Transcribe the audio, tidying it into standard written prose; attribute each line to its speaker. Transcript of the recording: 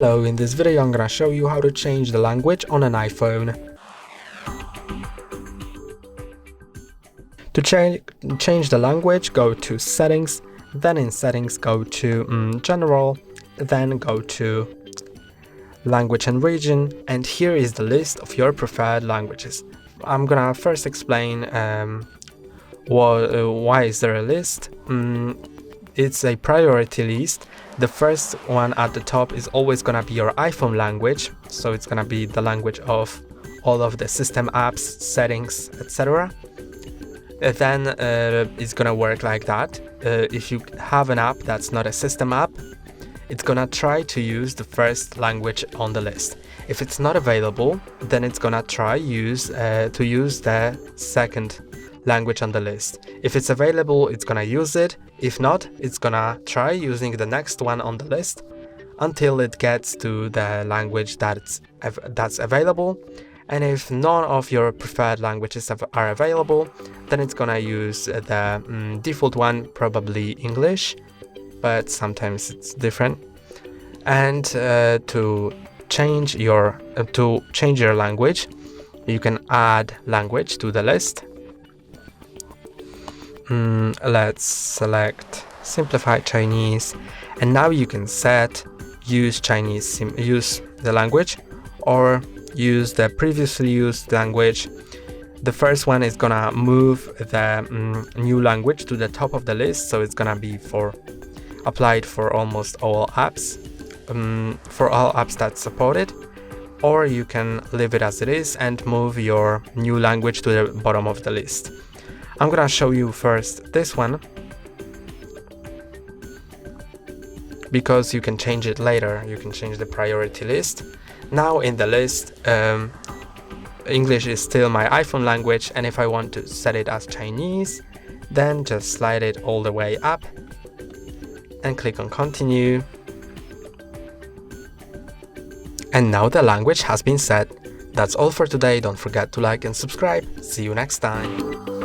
Speaker 1: Hello, in this video I'm gonna show you how to change the language on an iPhone. To change the language, go to Settings, then in Settings go to General, then go to Language and Region, and here is the list of your preferred languages. I'm gonna first explain why is there a list. It's a priority list. The first one at the top is always gonna be your iPhone language, so it's gonna be the language of all of the system apps, settings, etc. Then it's gonna work like that. If you have an app that's not a system app, it's gonna try to use the first language on the list. If it's not available, then it's gonna try to use the second language on the list. If it's available, it's gonna use it. If not, it's gonna try using the next one on the list until it gets to the language that's available. And if none of your preferred languages are available, then it's gonna use the default one, probably English, but sometimes it's different. And to change your language, you can add language to the list. Let's select Simplified Chinese, and now you can set use Chinese, use the language, or use the previously used language. The first one is gonna move the new language to the top of the list, so it's gonna be applied for almost all apps, for all apps that's supported. Or you can leave it as it is and move your new language to the bottom of the list. I'm gonna show you first this one, because you can change it later. You can change the priority list. Now in the list, English is still my iPhone language, and if I want to set it as Chinese, then just slide it all the way up and click on Continue. And now the language has been set. That's all for today. Don't forget to like and subscribe. See you next time.